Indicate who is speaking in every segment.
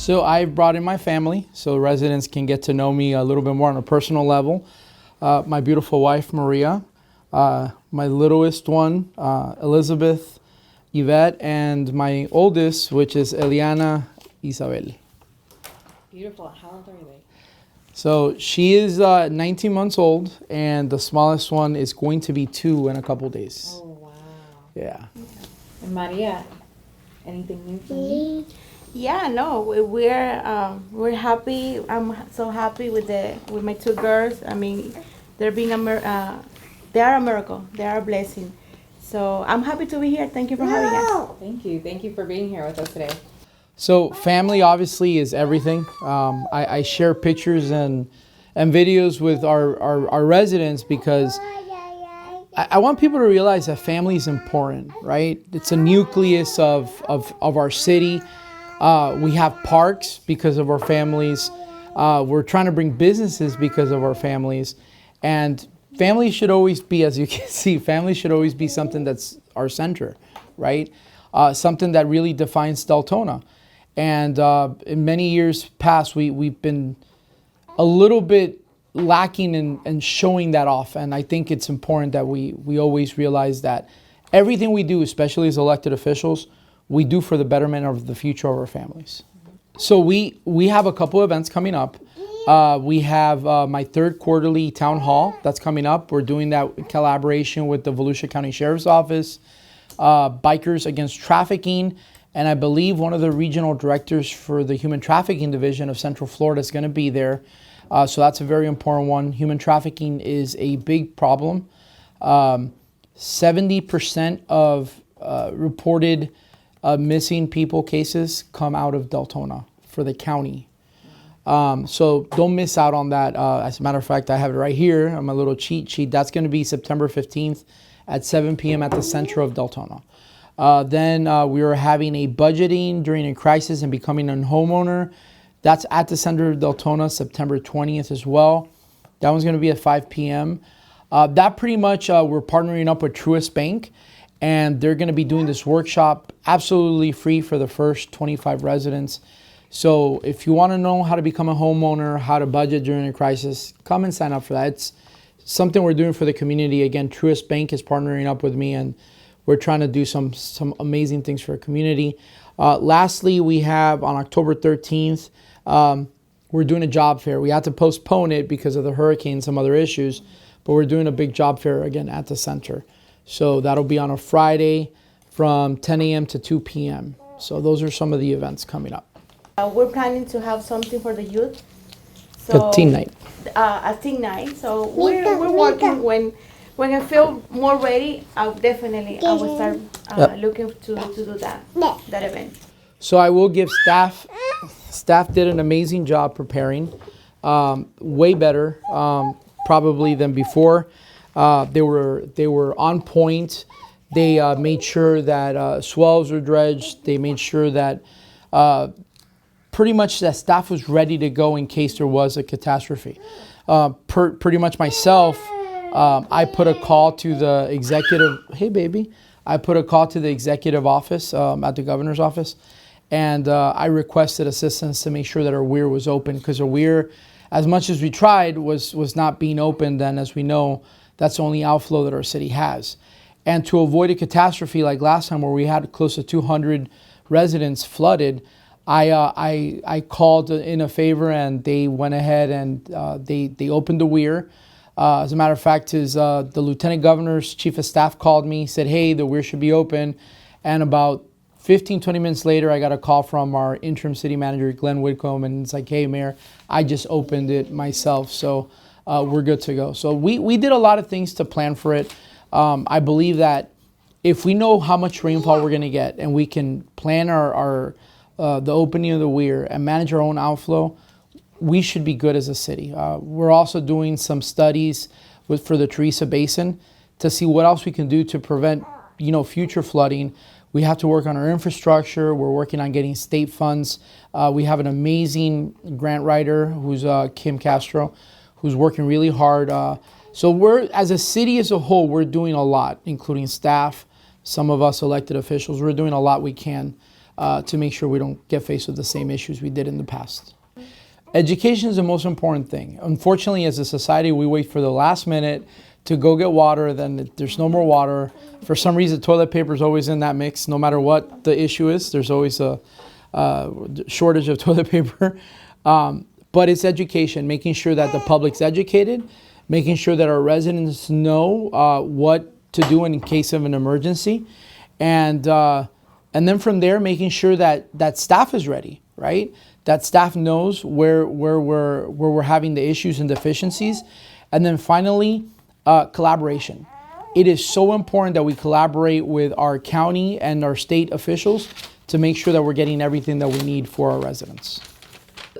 Speaker 1: So I've brought in my family so residents can get to know me a little bit more on a personal level. My beautiful wife, Maria, my littlest one, Elizabeth, Yvette, and my oldest, which is Eliana Isabel.
Speaker 2: Beautiful. How old are they?
Speaker 1: So she is 19 months old, and the smallest one is going to be 2 in a couple days.
Speaker 2: Oh, wow.
Speaker 1: Yeah.
Speaker 2: And Maria, anything new from you?
Speaker 3: Yeah, no, we're happy. I'm so happy with my 2 girls. I mean, they are a miracle. They are a blessing. So I'm happy to be here. Thank you for having us.
Speaker 2: Thank you. Thank you for being here with us today.
Speaker 1: So family obviously is everything. I share pictures and videos with our residents because I want people to realize that family is important, right? It's a nucleus of our city. We have parks because of our families. We're trying to bring businesses because of our families. And family should always be, as you can see, family should always be something that's our center, right? Something that really defines Deltona. And in many years past, we've been a little bit lacking in showing that off. And I think it's important that we always realize that everything we do, especially as elected officials, we do for the betterment of the future of our families. So we have a couple events coming up. We have my 3rd quarterly town hall that's coming up. We're doing that in collaboration with the Volusia County Sheriff's Office, Bikers Against Trafficking, and I believe one of the regional directors for the Human Trafficking Division of Central Florida is going to be there. So that's a very important one. Human trafficking is a big problem. 70% of reported missing people cases come out of Deltona for the county. So don't miss out on that. As a matter of fact, I have it right here on my little cheat sheet. That's going to be September 15th at 7 p.m. at the center of Deltona. Then we are having a budgeting during a crisis and becoming a homeowner. That's at the center of Deltona, September 20th as well. That one's going to be at 5 p.m. That pretty much we're partnering up with Truist Bank, and they're going to be doing this workshop absolutely free for the first 25 residents. So if you want to know how to become a homeowner, how to budget during a crisis, come and sign up for that. It's something we're doing for the community. Again, Truist Bank is partnering up with me, and we're trying to do some amazing things for the community. Lastly, we have on October 13th, we're doing a job fair. We had to postpone it because of the hurricane and some other issues, but we're doing a big job fair again at the center. So that'll be on a Friday from 10 a.m. to 2 p.m. So those are some of the events coming up.
Speaker 3: We're planning to have something for the youth.
Speaker 1: A teen night.
Speaker 3: A teen night. So we're working. When I feel more ready, I will start looking to do that event.
Speaker 1: So I will give staff did an amazing job preparing, way better probably than before. They were on point. They made sure that swells were dredged. They made sure that pretty much that staff was ready to go in case there was a catastrophe. Pretty much myself, I put a call to the executive. Hey, baby. I put a call to the executive office at the governor's office, and I requested assistance to make sure that our weir was open, because our weir, as much as we tried, was not being opened. And as we know, that's the only outflow that our city has. And to avoid a catastrophe like last time where we had close to 200 residents flooded, I called in a favor, and they went ahead and they opened the weir. As a matter of fact, the lieutenant governor's chief of staff called me, said, hey, the weir should be open. And about 15, 20 minutes later, I got a call from our interim city manager, Glenn Whitcomb, and it's like, hey, Mayor, I just opened it myself. So we're good to go. So we did a lot of things to plan for it. I believe that if we know how much rainfall we're going to get, and we can plan the opening of the weir and manage our own outflow, we should be good as a city. We're also doing some studies for the Teresa Basin to see what else we can do to prevent, future flooding. We have to work on our infrastructure. We're working on getting state funds. We have an amazing grant writer who's Kim Castro, who's working really hard. So we're, as a city as a whole, we're doing a lot, including staff, some of us elected officials. We're doing a lot we can. to make sure we don't get faced with the same issues we did in the past. Education is the most important thing. Unfortunately, as a society, we wait for the last minute to go get water, then there's no more water. For some reason, toilet paper is always in that mix. No matter what the issue is, there's always a shortage of toilet paper. But it's education, making sure that the public's educated, making sure that our residents know what to do in case of an emergency. And then from there, making sure that staff is ready, right? That staff knows where we're having the issues and deficiencies. And then finally, collaboration. It is so important that we collaborate with our county and our state officials to make sure that we're getting everything that we need for our residents.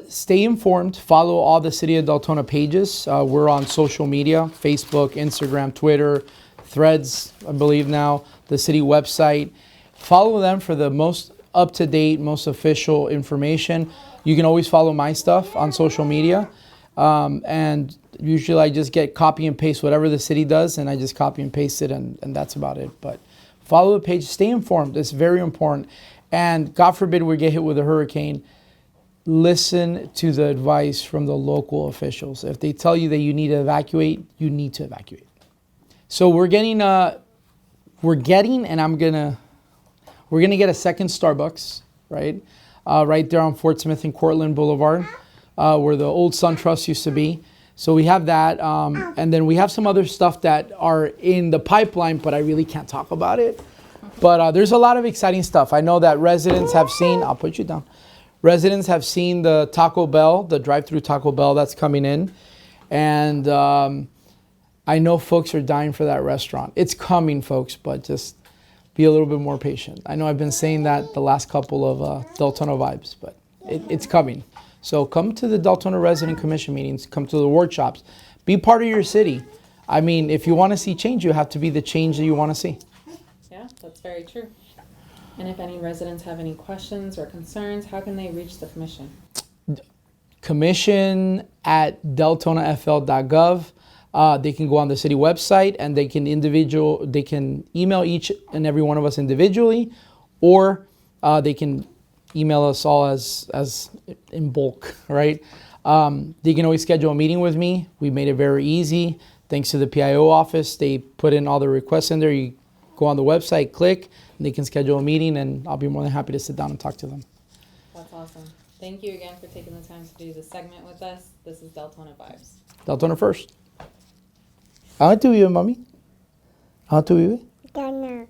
Speaker 1: Stay informed, follow all the City of Deltona pages. We're on social media, Facebook, Instagram, Twitter, Threads, I believe now, the city website. Follow them for the most up-to-date, most official information. You can always follow my stuff on social media. And usually I just get copy and paste whatever the city does, and I just copy and paste it, and that's about it. But follow the page, stay informed. It's very important. And God forbid we get hit with a hurricane, listen to the advice from the local officials. If they tell you that you need to evacuate, you need to evacuate. So we're getting, and we're gonna get a second Starbucks, right? Right there on Fort Smith and Cortland Boulevard, where the old SunTrust used to be. So we have that, and then we have some other stuff that are in the pipeline, but I really can't talk about it. But there's a lot of exciting stuff. I know that residents have seen, I'll put you down. Residents have seen the Taco Bell, the drive-through Taco Bell that's coming in. And I know folks are dying for that restaurant. It's coming, folks, but just be a little bit more patient. I know I've been saying that the last couple of Deltona Vibes, but it's coming. So come to the Deltona Resident Commission meetings, come to the workshops, be part of your city. I mean, if you want to see change, you have to be the change that you want to see.
Speaker 2: Yeah, that's very true. And if any residents have any questions or concerns, how can they reach the commission?
Speaker 1: commission@deltonafl.gov. They can go on the city website, and they can email each and every one of us individually, or they can email us all as in bulk, right? They can always schedule a meeting with me. We made it very easy. Thanks to the PIO office, they put in all the requests in there. You go on the website, click, and they can schedule a meeting, and I'll be more than happy to sit down and talk to them.
Speaker 2: That's awesome. Thank you again for taking the time to do this segment with us. This is Deltona Vibes.
Speaker 1: Deltona first. ¿A dónde tú vives, mami? ¿A dónde tú vives?
Speaker 4: Donna.